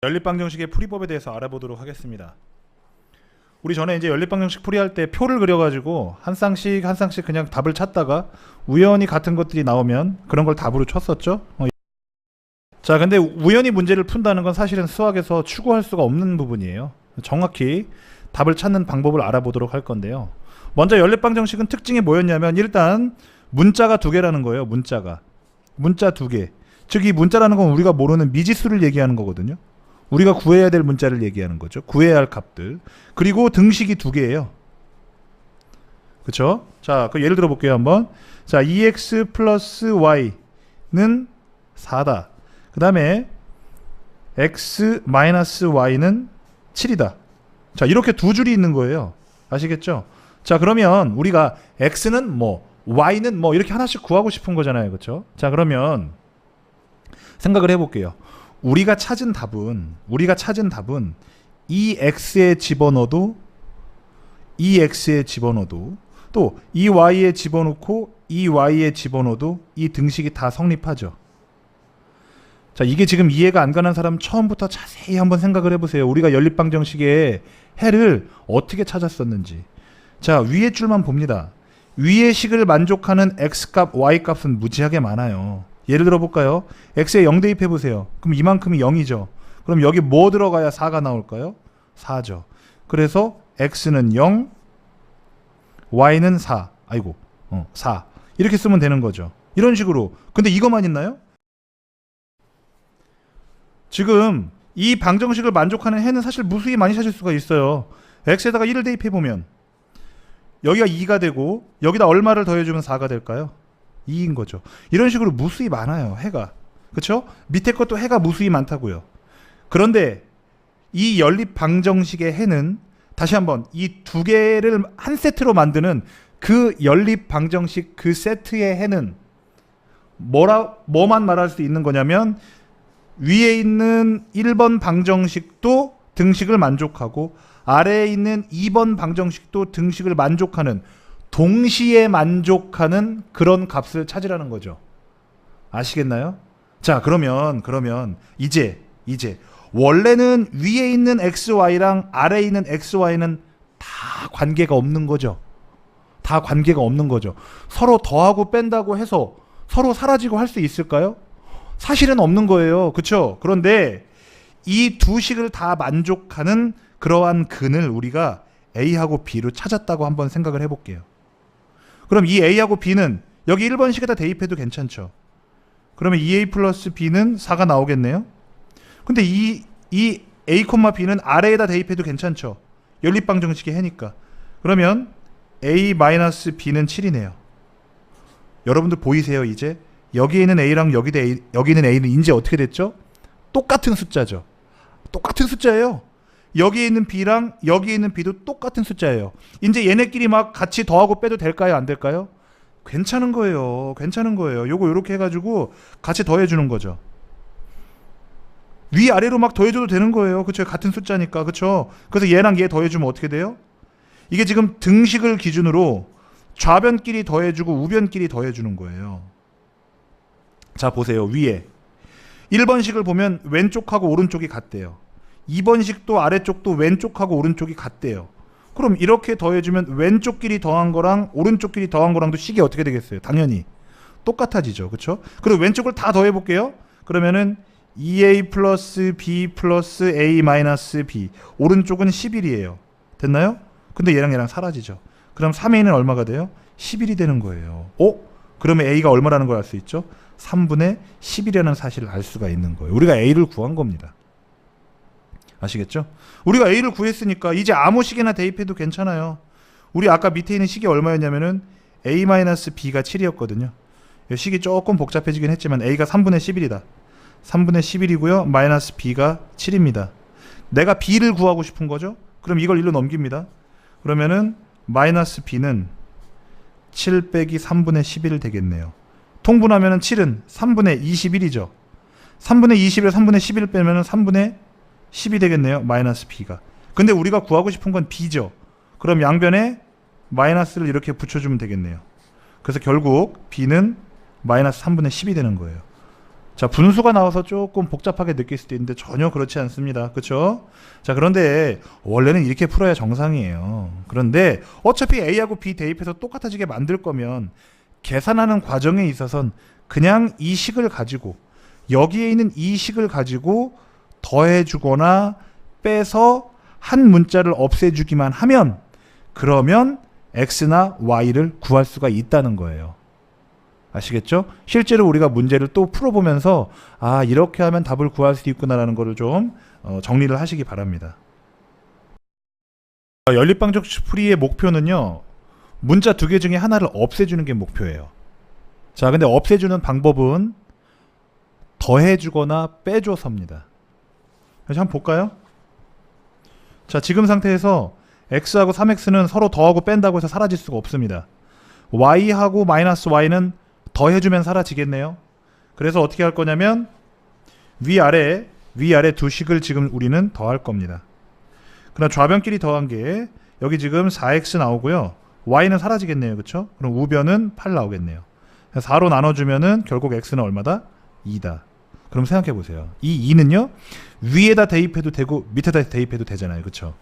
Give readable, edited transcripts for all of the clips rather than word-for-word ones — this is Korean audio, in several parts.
연립방정식의 풀이법에 대해서 알아보도록 하겠습니다. 우리 전에 이제 연립방정식 풀이할 때 표를 그려가지고 한 쌍씩 한 쌍씩 그냥 답을 찾다가 우연히 같은 것들이 나오면 그런 걸 답으로 쳤었죠. 자, 근데 우연히 문제를 푼다는 건 사실은 수학에서 추구할 수가 없는 부분이에요. 정확히 답을 찾는 방법을 알아보도록 할 건데요. 먼저 연립방정식은 특징이 뭐였냐면 일단 문자가 두 개라는 거예요. 문자 두 개. 즉 이 문자라는 건 우리가 모르는 미지수를 얘기하는 거거든요. 우리가 구해야 될 문자를 얘기하는 거죠. 구해야 할 값들. 그리고 등식이 두 개예요. 그쵸? 자, 그 예를 들어 볼게요 한번. 자, 2x 플러스 y는 4다. 그 다음에 x 마이너스 y는 7이다. 자, 이렇게 두 줄이 있는 거예요. 아시겠죠? 자, 그러면 우리가 x는 뭐 y는 뭐 이렇게 하나씩 구하고 싶은 거잖아요. 그쵸? 자, 그러면 생각을 해볼게요. 우리가 찾은 답은 이 x에 집어넣어도 이 x에 집어넣어도 또 이 y에 집어넣고 이 y에 집어넣어도 이 등식이 다 성립하죠. 자, 이게 지금 이해가 안 가는 사람 처음부터 자세히 한번 생각을 해보세요. 우리가 연립방정식의 해를 어떻게 찾았었는지. 자, 위에 줄만 봅니다. 위의 식을 만족하는 x값, y값은 무지하게 많아요. 예를 들어 볼까요? x에 0 대입해 보세요. 그럼 이만큼이 0이죠. 그럼 여기 뭐 들어가야 4가 나올까요? 4죠. 그래서 x는 0, y는 4. 아이고, 4. 이렇게 쓰면 되는 거죠. 이런 식으로. 근데 이것만 있나요? 지금 이 방정식을 만족하는 해는 사실 무수히 많이 찾을 수가 있어요. x에다가 1을 대입해 보면 여기가 2가 되고 여기다 얼마를 더해주면 4가 될까요? 2인 거죠. 이런 식으로 무수히 많아요. 해가. 그쵸? 밑에 것도 해가 무수히 많다고요. 그런데 이 연립방정식의 해는 다시 한번 이 두 개를 한 세트로 만드는 그 연립방정식 그 세트의 해는 뭐만 말할 수 있는 거냐면 위에 있는 1번 방정식도 등식을 만족하고 아래에 있는 2번 방정식도 등식을 만족하는 동시에 만족하는 그런 값을 찾으라는 거죠. 아시겠나요? 자, 그러면 이제 원래는 위에 있는 xy랑 아래에 있는 xy는 다 관계가 없는 거죠. 다 관계가 없는 거죠. 서로 더하고 뺀다고 해서 서로 사라지고 할 수 있을까요? 사실은 없는 거예요. 그렇죠? 그런데 이 두 식을 다 만족하는 그러한 근을 우리가 a하고 b로 찾았다고 한번 생각을 해볼게요. 그럼 이 a하고 b는 여기 1번 식에다 대입해도 괜찮죠. 그러면 2a 플러스 b는 4가 나오겠네요. 근데 이 a, b는 아래에다 대입해도 괜찮죠. 연립방정식의 해니까. 그러면 a 마이너스 b는 7이네요. 여러분들 보이세요 이제? 여기에 있는 a랑 여기 있는 a는 이제 어떻게 됐죠? 똑같은 숫자죠. 똑같은 숫자예요. 여기에 있는 b랑 여기에 있는 b도 똑같은 숫자예요. 이제 얘네끼리 막 같이 더하고 빼도 될까요? 안 될까요? 괜찮은 거예요. 요거 요렇게 해가지고 같이 더해주는 거죠. 위아래로 막 더해줘도 되는 거예요. 그쵸? 같은 숫자니까. 그쵸? 그래서 얘랑 얘 더해주면 어떻게 돼요? 이게 지금 등식을 기준으로 좌변끼리 더해주고 우변끼리 더해주는 거예요. 자, 보세요. 위에 1번식을 보면 왼쪽하고 오른쪽이 같대요. 2번식도 아래쪽도 왼쪽하고 오른쪽이 같대요. 그럼 이렇게 더해주면 왼쪽끼리 더한 거랑 오른쪽끼리 더한 거랑도 식이 어떻게 되겠어요? 당연히 똑같아지죠. 그렇죠? 그리고 왼쪽을 다 더해볼게요. 그러면은 2a 플러스 b 플러스 a 마이너스 b, 오른쪽은 11이에요. 됐나요? 근데 얘랑 사라지죠. 그럼 3a는 얼마가 돼요? 11이 되는 거예요. 그러면 a가 얼마라는 걸 알 수 있죠? 3분의 10이라는 사실을 알 수가 있는 거예요. 우리가 a를 구한 겁니다. 아시겠죠? 우리가 a를 구했으니까 이제 아무 식이나 대입해도 괜찮아요. 우리 아까 밑에 있는 식이 얼마였냐면은 a-b가 7이었거든요. 이 식이 조금 복잡해지긴 했지만 a가 3분의 11이다. 3분의 11이고요. 마이너스 b가 7입니다. 내가 b를 구하고 싶은 거죠? 그럼 이걸 1로 넘깁니다. 그러면은 마이너스 b는 7 빼기 3분의 11 되겠네요. 통분하면은 7은 3분의 21이죠. 3분의 21에 3분의 11 빼면은 3분의 10이 되겠네요. 마이너스 b가. 근데 우리가 구하고 싶은 건 b죠. 그럼 양변에 마이너스를 이렇게 붙여주면 되겠네요. 그래서 결국 b는 마이너스 3분의 10이 되는 거예요. 자, 분수가 나와서 조금 복잡하게 느낄 수도 있는데 전혀 그렇지 않습니다. 그쵸? 자, 그런데 원래는 이렇게 풀어야 정상이에요. 그런데 어차피 A하고 B 대입해서 똑같아지게 만들 거면 계산하는 과정에 있어서는 그냥 이 식을 가지고 여기에 있는 이 식을 가지고 더해주거나 빼서 한 문자를 없애주기만 하면 그러면 X나 Y를 구할 수가 있다는 거예요. 아시겠죠? 실제로 우리가 문제를 또 풀어보면서 아, 이렇게 하면 답을 구할 수 있구나라는 거를 좀 정리를 하시기 바랍니다. 연립방정 풀이의 목표는요, 문자 두 개 중에 하나를 없애주는 게 목표예요. 자, 근데 없애주는 방법은 더해주거나 빼줘서입니다. 그래서 한번 볼까요? 자, 지금 상태에서 X하고 3X는 서로 더하고 뺀다고 해서 사라질 수가 없습니다. Y하고 마이너스 Y는 더해주면 사라지겠네요. 그래서 어떻게 할 거냐면 위아래 두 식을 지금 우리는 더할 겁니다. 그럼 좌변끼리 더한 게 여기 지금 4x 나오고요. y는 사라지겠네요. 그쵸? 그럼 우변은 8 나오겠네요. 4로 나눠주면은 결국 x는 얼마다? 2다. 그럼 생각해 보세요. 이 2는요 위에다 대입해도 되고 밑에다 대입해도 되잖아요. 그쵸?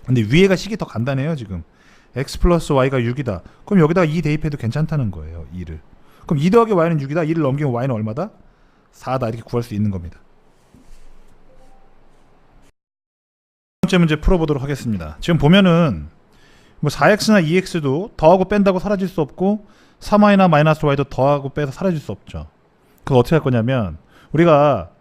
근데 위에가 식이 더 간단해요. 지금 x 플러스 y가 6이다. 그럼 여기다가 2 대입해도 괜찮다는 거예요. 2를. 그럼 2 더하기 y는 6이다. 2를 넘기면 y는 얼마다? 4다. 이렇게 구할 수 있는 겁니다. 두 번째 문제 풀어보도록 하겠습니다. 지금 보면은 뭐 4x나 2x도 더하고 뺀다고 사라질 수 없고 3y나 마이너스 y도 더하고 빼서 사라질 수 없죠. 그거 어떻게 할 거냐면 우리가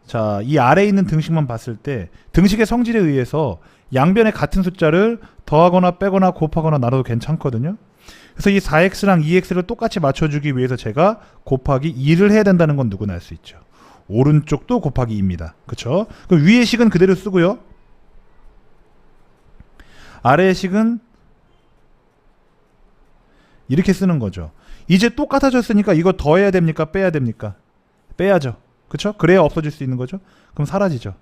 자, 이 아래에 있는 등식만 봤을 때 등식의 성질에 의해서 양변의 같은 숫자를 더하거나 빼거나 곱하거나 나눠도 괜찮거든요. 그래서 이 4x랑 2x를 똑같이 맞춰주기 위해서 제가 곱하기 2를 해야 된다는 건 누구나 알 수 있죠. 오른쪽도 곱하기 2입니다. 그쵸? 그럼 위의 식은 그대로 쓰고요. 아래의 식은 이렇게 쓰는 거죠. 이제 똑같아졌으니까 이거 더해야 됩니까? 빼야 됩니까? 빼야죠. 그쵸? 그래야 없어질 수 있는 거죠. 그럼 사라지죠.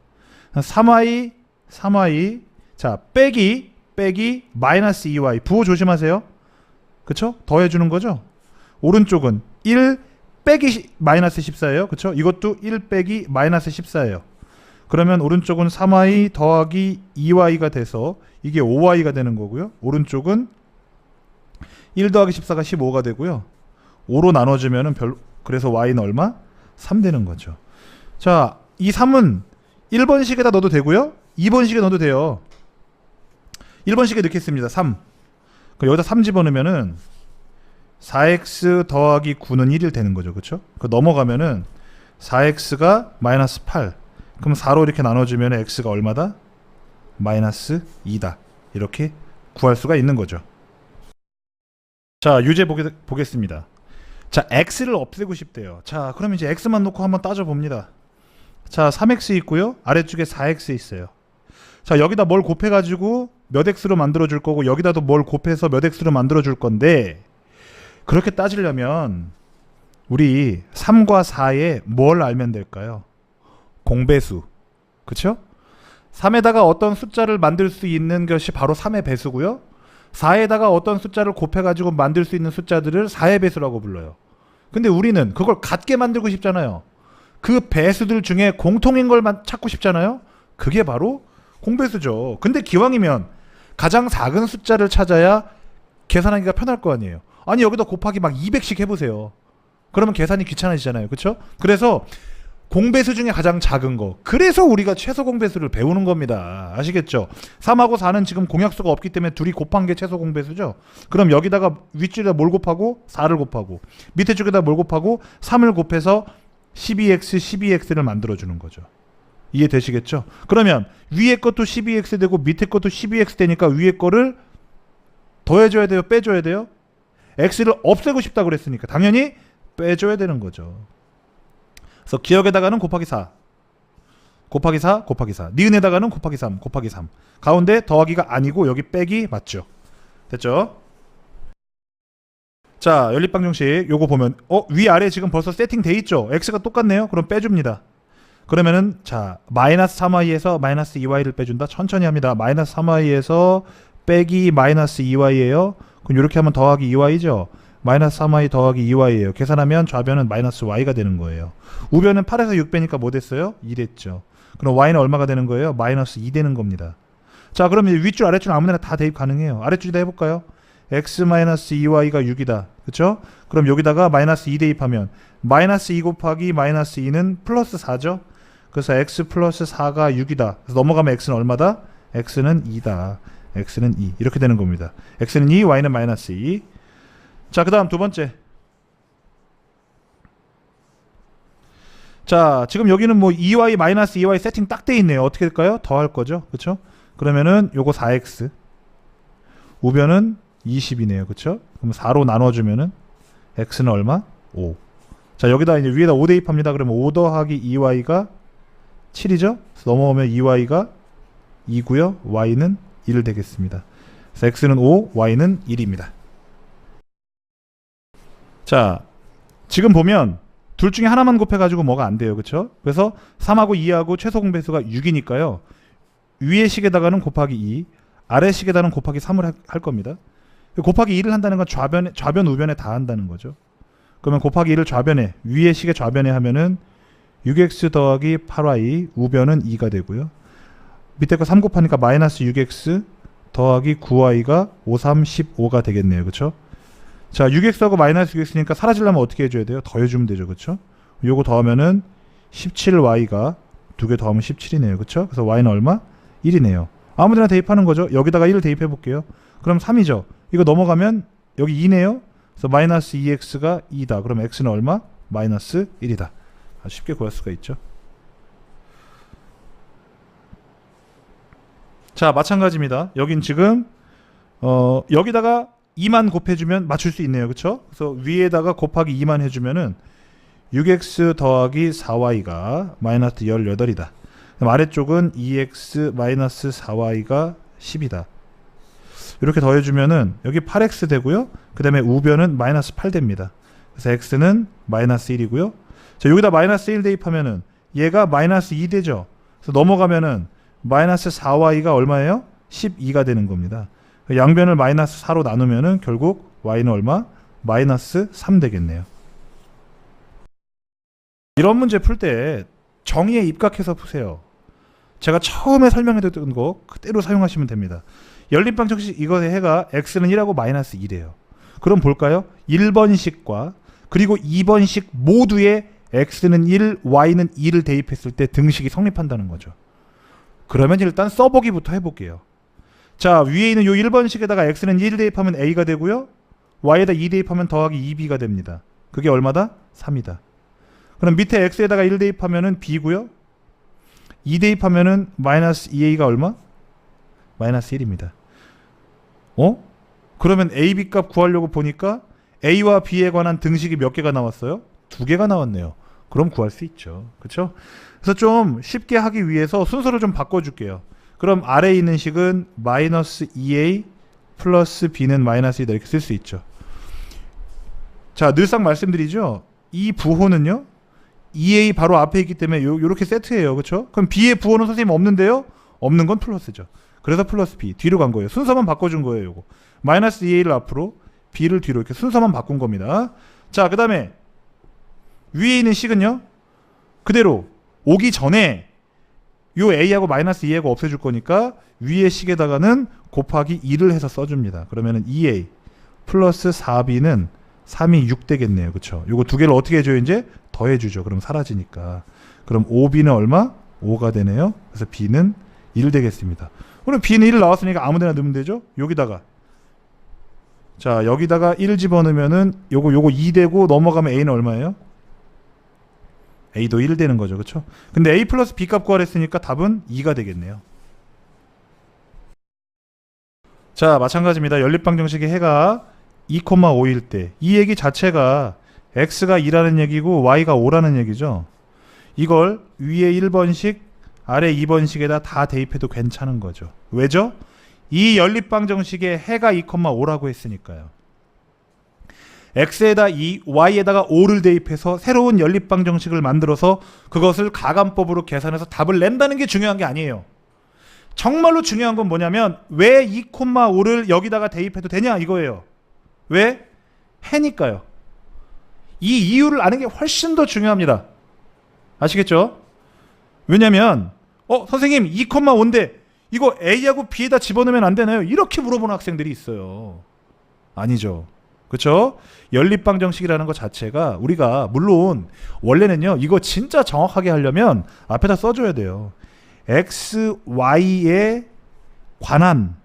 3y 자 빼기 마이너스 2y 부호 조심하세요. 그쵸? 더해주는 거죠. 오른쪽은 1 빼기 마이너스 14예요. 그쵸? 이것도 1 빼기 마이너스 14예요. 그러면 오른쪽은 3y 더하기 2y가 돼서 이게 5y가 되는 거고요. 오른쪽은 1 더하기 14가 15가 되고요. 5로 나눠주면은 그래서 y는 얼마? 3 되는 거죠. 자, 이 3은 1번식에다 넣어도 되고요. 2번식에 넣어도 돼요. 1번식에 넣겠습니다. 3. 그럼 여기다 3 집어넣으면은 4x 더하기 9는 1이 되는 거죠. 그쵸? 그 넘어가면은 4x가 마이너스 8. 그럼 4로 이렇게 나눠주면 x가 얼마다? 마이너스 2다. 이렇게 구할 수가 있는 거죠. 자, 유제 보겠습니다. 자, x를 없애고 싶대요. 자, 그럼 이제 x만 놓고 한번 따져봅니다. 자, 3x 있고요. 아래쪽에 4x 있어요. 자, 여기다 뭘 곱해가지고 몇 x로 만들어줄 거고 여기다도 뭘 곱해서 몇 x로 만들어줄 건데 그렇게 따지려면 우리 3과 4에 뭘 알면 될까요? 공배수. 그쵸? 3에다가 어떤 숫자를 만들 수 있는 것이 바로 3의 배수고요. 4에다가 어떤 숫자를 곱해가지고 만들 수 있는 숫자들을 4의 배수라고 불러요. 근데 우리는 그걸 같게 만들고 싶잖아요. 그 배수들 중에 공통인 걸 찾고 싶잖아요. 그게 바로 공배수죠. 근데 기왕이면 가장 작은 숫자를 찾아야 계산하기가 편할 거 아니에요. 아니 여기다 곱하기 막 200씩 해보세요. 그러면 계산이 귀찮아지잖아요. 그쵸? 그래서 공배수 중에 가장 작은 거. 그래서 우리가 최소 공배수를 배우는 겁니다. 아시겠죠? 3하고 4는 지금 공약수가 없기 때문에 둘이 곱한 게 최소 공배수죠. 그럼 여기다가 윗줄에다 뭘 곱하고 4를 곱하고 밑에 쪽에다 뭘 곱하고 3을 곱해서 12x를 만들어주는 거죠. 이해되시겠죠? 그러면 위에 것도 12x 되고 밑에 것도 12x 되니까 위에 거를 더해줘야 돼요? 빼줘야 돼요? x를 없애고 싶다고 그랬으니까 당연히 빼줘야 되는 거죠. 그래서 기역에다가는 곱하기 4 곱하기 4 곱하기 4 니은에다가는 곱하기 3 곱하기 3 가운데 더하기가 아니고 여기 빼기 맞죠? 됐죠? 자, 연립방정식 요거 보면 위아래 지금 벌써 세팅돼 있죠? x가 똑같네요. 그럼 빼줍니다. 그러면은 자 마이너스 3y에서 마이너스 2y를 빼준다. 천천히 합니다. 마이너스 3y에서 빼기 마이너스 2y예요. 그럼 이렇게 하면 더하기 2y죠. 마이너스 3y 더하기 2y예요. 계산하면 좌변은 마이너스 y가 되는 거예요. 우변은 8에서 6 빼니까 뭐 됐어요? 2 됐죠. 그럼 y는 얼마가 되는 거예요? 마이너스 2 되는 겁니다. 자, 그럼 이제 윗줄 아랫줄 아무데나 다 대입 가능해요. 아랫줄이다 해볼까요? x 마이너스 2y가 6이다. 그쵸? 그럼 여기다가 마이너스 2 대입하면 마이너스 2 곱하기 마이너스 2는 플러스 4죠. 그래서 x 플러스 4가 6이다. 그래서 넘어가면 x는 얼마다? x는 2다. x는 2. 이렇게 되는 겁니다. x는 2, y는 마이너스 2. 자, 그 다음 두 번째. 자, 지금 여기는 뭐 2y 마이너스 2y 세팅 딱 돼 있네요. 어떻게 될까요? 더할 거죠. 그쵸? 그러면은 요거 4x. 우변은 20이네요. 그쵸? 그럼 4로 나눠주면은 x는 얼마? 5. 자, 여기다 이제 위에다 5 대입합니다. 그러면 5 더하기 2y가 7이죠? 넘어오면 2y가 2고요. y는 1 되겠습니다. 그래서 x는 5, y는 1입니다. 자, 지금 보면 둘 중에 하나만 곱해가지고 뭐가 안 돼요. 그쵸? 그래서 3하고 2하고 최소 공배수가 6이니까요. 위의 식에다가는 곱하기 2, 아래 식에다가는 곱하기 3을 할 겁니다. 곱하기 2를 한다는 건 좌변 우변에 다 한다는 거죠. 그러면 곱하기 2를 좌변에, 위의 식의 좌변에 하면은 6x 더하기 8y, 우변은 2가 되고요. 밑에 거 3 곱하니까 마이너스 6x 더하기 9y가 5, 3, 15가 되겠네요. 그쵸? 자, 6x하고 마이너스 6x니까 사라지려면 어떻게 해줘야 돼요? 더해주면 되죠. 그쵸? 요거 더하면은 17y가 2개 더하면 17이네요. 그쵸? 그래서 y는 얼마? 1이네요. 아무데나 대입하는 거죠. 여기다가 1을 대입해 볼게요. 그럼 3이죠. 이거 넘어가면 여기 2네요. 그래서 마이너스 2x가 2다. 그럼 x는 얼마? 마이너스 1이다. 아주 쉽게 구할 수가 있죠. 자, 마찬가지입니다. 여긴 지금 여기다가 2만 곱해주면 맞출 수 있네요. 그쵸? 그래서 위에다가 곱하기 2만 해주면은 6x 더하기 4y가 마이너스 18이다. 그럼 아래쪽은 2x 마이너스 4y가 10이다. 이렇게 더해주면은 여기 8x 되고요. 그 다음에 우변은 마이너스 8 됩니다. 그래서 x는 마이너스 1이고요. 자, 여기다 마이너스 1 대입하면은 얘가 마이너스 2 되죠. 그래서 넘어가면은 마이너스 4y가 얼마예요? 12가 되는 겁니다. 양변을 마이너스 4로 나누면은 결국 y는 얼마? 마이너스 3 되겠네요. 이런 문제 풀 때 정의에 입각해서 푸세요. 제가 처음에 설명해드렸던 거 그대로 사용하시면 됩니다. 연립방정식 이것의 해가 x는 1하고 마이너스 2래요. 그럼 볼까요? 1번식과 그리고 2번식 모두에 x는 1, y는 2를 대입했을 때 등식이 성립한다는 거죠. 그러면 일단 써보기부터 해볼게요. 자, 위에 있는 요 1번식에다가 x는 1 대입하면 a가 되고요. y에다 2 대입하면 더하기 2b가 됩니다. 그게 얼마다? 3이다. 그럼 밑에 x에다가 1 대입하면은 b고요. 2 대입하면은 마이너스 2a가 얼마? 마이너스 1입니다. 그러면 a, b 값 구하려고 보니까 a와 b에 관한 등식이 몇 개가 나왔어요? 2개가 나왔네요. 그럼 구할 수 있죠. 그렇죠? 그래서 좀 쉽게 하기 위해서 순서를 좀 바꿔줄게요. 그럼 아래에 있는 식은 마이너스 2a 플러스 b는 마이너스 2다 이렇게 쓸 수 있죠. 자, 늘상 말씀드리죠. 이 부호는요. 2a 바로 앞에 있기 때문에 요렇게 세트예요. 그렇죠? 그럼 b의 부호는 선생님 없는데요. 없는 건 플러스죠. 그래서 플러스 b 뒤로 간 거예요. 순서만 바꿔준 거예요. 요거 마이너스 2a를 앞으로 b를 뒤로 이렇게 순서만 바꾼 겁니다. 자, 그 다음에 위에 있는 식은요. 그대로 오기 전에 요 a하고 마이너스 2하고 없애줄 거니까 위에 식에다가는 곱하기 2를 해서 써줍니다. 그러면은 2a 플러스 4b는 3이 6 되겠네요. 그쵸? 요거 두 개를 어떻게 해줘요? 이제 더해주죠. 그럼 사라지니까. 그럼 5b는 얼마? 5가 되네요. 그래서 b는 1 되겠습니다. 그럼 b는 1 나왔으니까 아무데나 넣으면 되죠? 여기다가. 자, 여기다가 1 집어넣으면은 요거 2 되고 넘어가면 a는 얼마예요? a도 1 되는 거죠. 그쵸? 근데 a 플러스 b 값 구하랬으니까 답은 2가 되겠네요. 자, 마찬가지입니다. 연립방정식의 해가 2,5일 때 이 얘기 자체가 x가 2라는 얘기고 y가 5라는 얘기죠. 이걸 위에 1번식 아래 2번식에다 다 대입해도 괜찮은 거죠. 왜죠? 이 연립방정식의 해가 2,5라고 했으니까요. x에다 2, y에다가 5를 대입해서 새로운 연립방정식을 만들어서 그것을 가감법으로 계산해서 답을 낸다는 게 중요한 게 아니에요. 정말로 중요한 건 뭐냐면 왜 2,5를 여기다가 대입해도 되냐 이거예요. 왜? 해니까요. 이 이유를 아는 게 훨씬 더 중요합니다. 아시겠죠? 왜냐면 선생님 2,5인데 이거 A하고 B에다 집어넣으면 안 되나요? 이렇게 물어보는 학생들이 있어요. 아니죠. 그렇죠? 연립방정식이라는 것 자체가 우리가 물론 원래는요. 이거 진짜 정확하게 하려면 앞에다 써줘야 돼요. x, y에 관한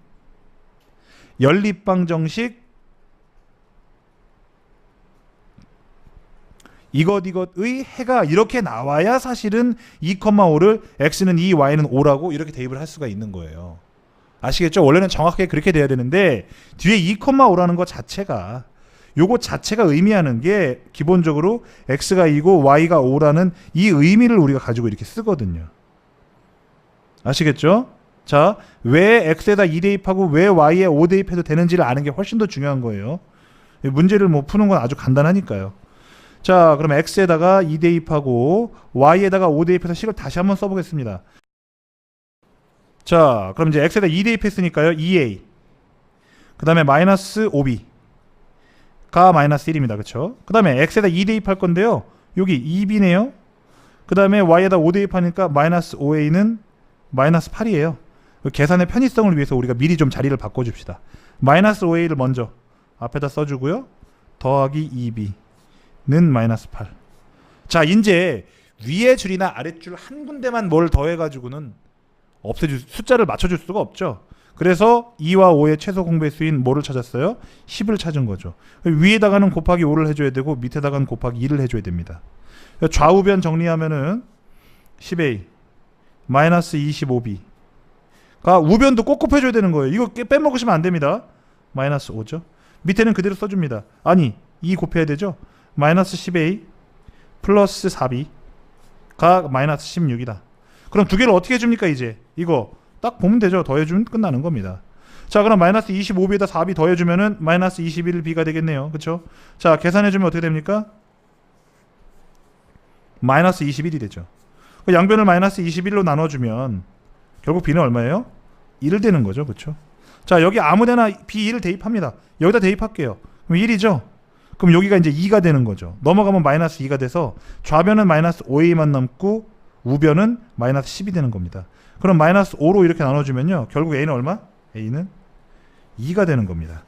연립방정식 이것의 해가 이렇게 나와야 사실은 2,5를 x는 2, y는 5라고 이렇게 대입을 할 수가 있는 거예요. 아시겠죠? 원래는 정확하게 그렇게 돼야 되는데 뒤에 2,5라는 것 자체가 요거 자체가 의미하는 게 기본적으로 x가 2고 y가 5라는 이 의미를 우리가 가지고 이렇게 쓰거든요. 아시겠죠? 자, 왜 x에다 2 대입하고 왜 y에 5 대입해도 되는지를 아는 게 훨씬 더 중요한 거예요. 문제를 뭐 푸는 건 아주 간단하니까요. 자, 그럼 x에다가 2 대입하고 y에다가 5 대입해서 식을 다시 한번 써보겠습니다. 자, 그럼 이제 x에다 2 대입했으니까요. 2a 그 다음에 마이너스 5b가 마이너스 1입니다. 그쵸? 그 다음에 x에다 2 대입할 건데요. 여기 2b네요. 그 다음에 y에다 5 대입하니까 마이너스 5a는 마이너스 8이에요. 계산의 편의성을 위해서 우리가 미리 좀 자리를 바꿔줍시다. 마이너스 5a를 먼저 앞에다 써주고요. 더하기 2b는 마이너스 8. 자, 이제 위의 줄이나 아랫줄 한 군데만 뭘 더해가지고는 숫자를 맞춰줄 수가 없죠. 그래서 2와 5의 최소 공배수인 뭐를 찾았어요? 10을 찾은 거죠. 위에다가는 곱하기 5를 해줘야 되고 밑에다가는 곱하기 2를 해줘야 됩니다. 좌우변 정리하면은 10a 마이너스 25b가 우변도 꼭 곱해줘야 되는 거예요. 이거 빼먹으시면 안 됩니다. 마이너스 5죠. 밑에는 그대로 써줍니다. 아니 2 곱해야 되죠. 마이너스 10a 플러스 4b가 마이너스 16이다. 그럼 두 개를 어떻게 해줍니까? 이제 이거 딱 보면 되죠. 더해주면 끝나는 겁니다. 자, 그럼 마이너스 25b에다 4b 더해주면은 마이너스 21b가 되겠네요. 그쵸? 자, 계산해주면 어떻게 됩니까? 마이너스 21이 되죠. 양변을 마이너스 21로 나눠주면 결국 b는 얼마예요? 1 되는 거죠. 그쵸? 자, 여기 아무데나 b1을 대입합니다. 여기다 대입할게요. 그럼 1이죠? 그럼 여기가 이제 2가 되는 거죠. 넘어가면 마이너스 2가 돼서 좌변은 마이너스 5a만 남고 우변은 마이너스 10이 되는 겁니다. 그럼 마이너스 5로 이렇게 나눠주면요. 결국 a는 얼마? a는 2가 되는 겁니다.